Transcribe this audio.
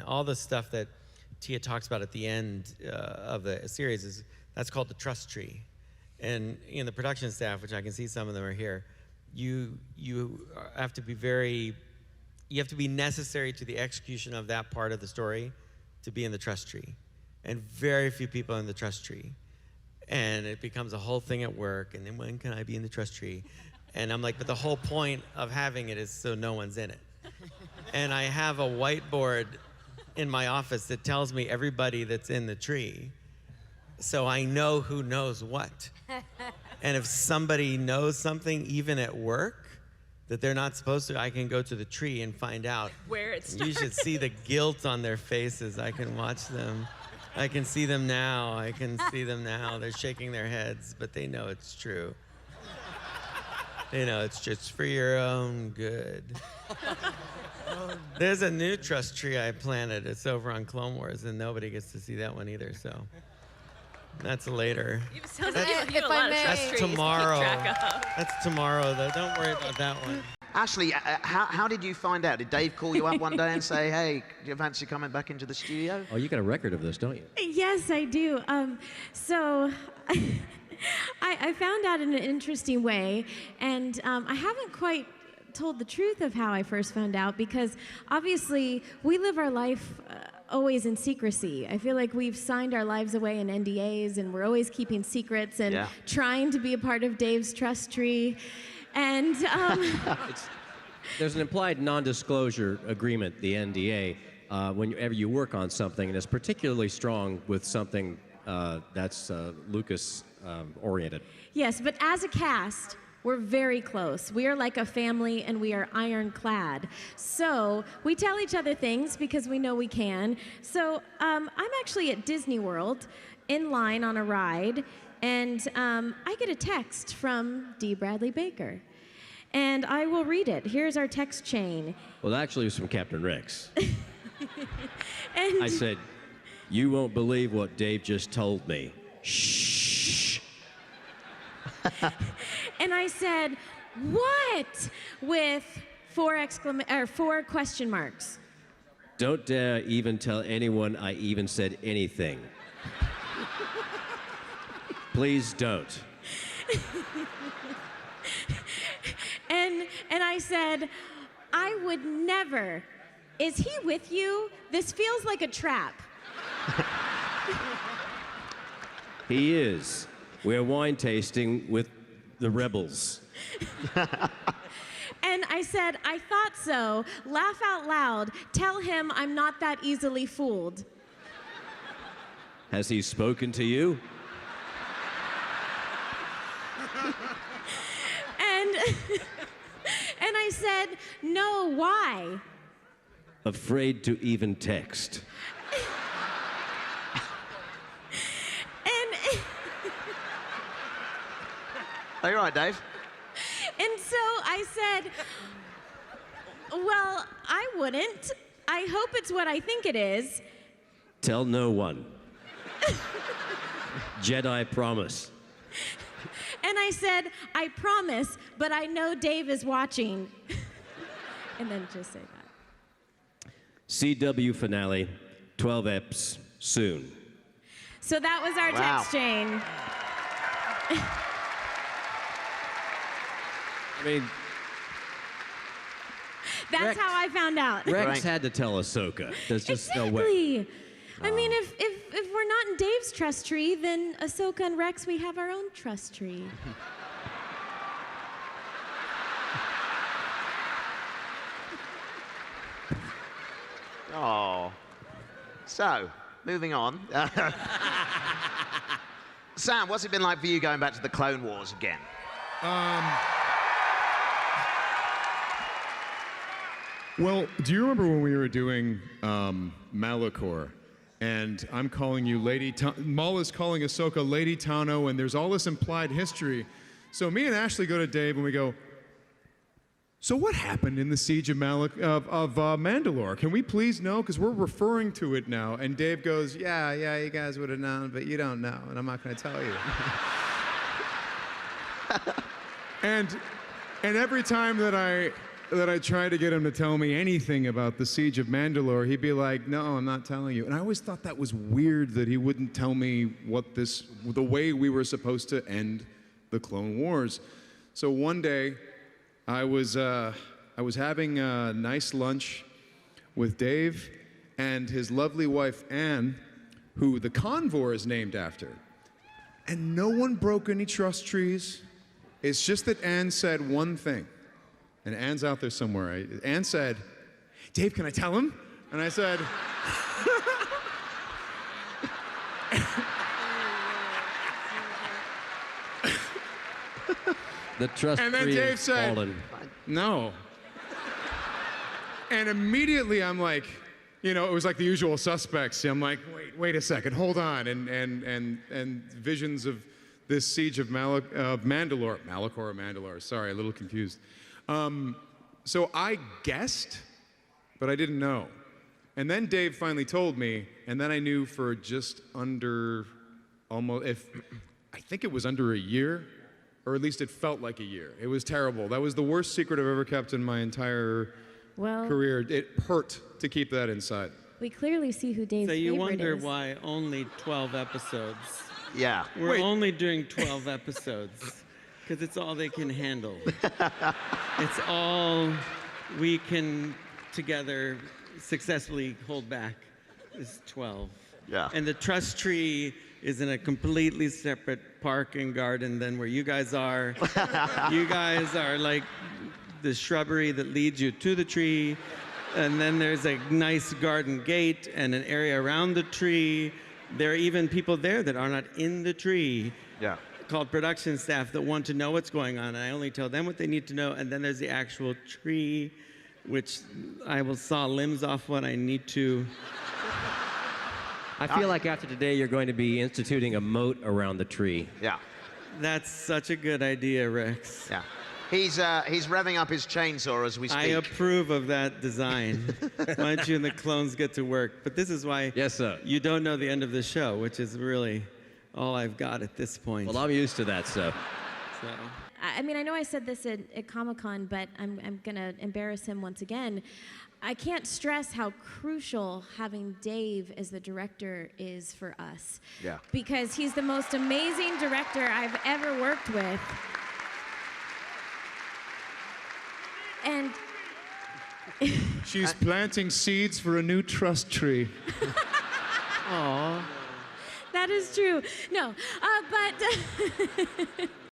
all the stuff that Tia talks about at the end of the series that's called the trust tree. And in the production staff, which I can see some of them are here, you have to be necessary to the execution of that part of the story to be in the trust tree. And very few people are in the trust tree. And it becomes a whole thing at work, and then when can I be in the trust tree? And I'm like, but the whole point of having it is so no one's in it. And I have a whiteboard in my office that tells me everybody that's in the tree, so I know who knows what. And if somebody knows something, even at work, that they're not supposed to, I can go to the tree and find out. Where it starts. You should see the guilt on their faces. I can watch them. I can see them now. I can see them now. They're shaking their heads, but they know it's true. They know it's just for your own good. There's a new trust tree I planted. It's over on Clone Wars, and nobody gets to see that one either, so that's later. That's tomorrow. That's tomorrow, though. Don't worry about that one. Ashley, how did you find out? Did Dave call you up one day and say, hey, do you fancy coming back into the studio? Oh, you got a record of this, don't you? Yes, I do. So I found out in an interesting way, and I haven't quite told the truth of how I first found out, because obviously we live our life always in secrecy. I feel like we've signed our lives away in NDAs, and we're always keeping secrets and trying to be a part of Dave's trust tree. And there's an implied non-disclosure agreement, the NDA, whenever you work on something, and it's particularly strong with something that's Lucas oriented. Yes, but as a cast, we're very close. We are like a family, and we are ironclad. So we tell each other things because we know we can. So I'm actually at Disney World in line on a ride, and I get a text from D. Bradley Baker. And I will read it. Here's our text chain. Well, actually, it was from Captain Rex. And I said, you won't believe what Dave just told me. Shh. And I said, what? With four question marks. Don't dare even tell anyone I even said anything. Please don't. And I said, I would never. Is he with you? This feels like a trap. He is. We're wine tasting with the rebels. And I said, I thought so. Laugh out loud. Tell him I'm not that easily fooled. Has he spoken to you? And I said, no, why? Afraid to even text. Are you all right, Dave? And so I said, well, I wouldn't. I hope it's what I think it is. Tell no one. Jedi promise. And I said, I promise, but I know Dave is watching. And then just say that. CW finale, 12 eps soon. So that was our text chain. I mean, that's how I found out. Rex had to tell Ahsoka. There's just no way. I mean, if we're not in Dave's trust tree, then Ahsoka and Rex, we have our own trust tree. Oh. So, moving on. Sam, what's it been like for you going back to the Clone Wars again? Well, do you remember when we were doing Malachor? And I'm calling you Lady Maul is calling Ahsoka Lady Tano, and there's all this implied history. So me and Ashley go to Dave and we go, so what happened in the siege of Mandalore? Can we please know? Because we're referring to it now. And Dave goes, yeah, you guys would have known, but you don't know, and I'm not going to tell you. And every time that that I tried to get him to tell me anything about the Siege of Mandalore, he'd be like, no, I'm not telling you. And I always thought that was weird that he wouldn't tell me the way we were supposed to end the Clone Wars. So one day, I was having a nice lunch with Dave and his lovely wife, Anne, who the convor is named after. And no one broke any trust trees. It's just that Anne said one thing. And Anne's out there somewhere. Anne said, Dave, can I tell him? And I said, The trust and then tree Dave has said, fallen. no. And immediately I'm like, you know, it was like the usual suspects. I'm like, wait a second, hold on. And visions of this siege of Mandalore, Malachor or Mandalore, sorry, a little confused. So I guessed, but I didn't know. And then Dave finally told me, and then I knew for just under I think it was under a year, or at least it felt like a year. It was terrible. That was the worst secret I've ever kept in my entire career. It hurt to keep that inside. We clearly see who Dave's So you favorite wonder is. why only 12 episodes. Yeah. We're only doing 12 episodes because it's all they can handle. It's all we can together successfully hold back is 12. Yeah. And the trust tree is in a completely separate park and garden than where you guys are. You guys are like the shrubbery that leads you to the tree. And then there's a nice garden gate and an area around the tree. There are even people there that are not in the tree. Yeah. Called production staff that want to know what's going on. And I only tell them what they need to know. And then there's the actual tree, which I will saw limbs off when I need to. I feel like after today, you're going to be instituting a moat around the tree. Yeah. That's such a good idea, Rex. Yeah. He's revving up his chainsaw as we speak. I approve of that design. Why don't you and the clones get to work? But this is why Yes, sir. you don't know the end of the show, which is really all I've got at this point. Well, I'm used to that, so. So. I mean, I know I said this at Comic-Con, but I'm going to embarrass him once again. I can't stress how crucial having Dave as the director is for us. Yeah. Because he's the most amazing director I've ever worked with. And She's planting seeds for a new trust tree. Aw. that is true. No, but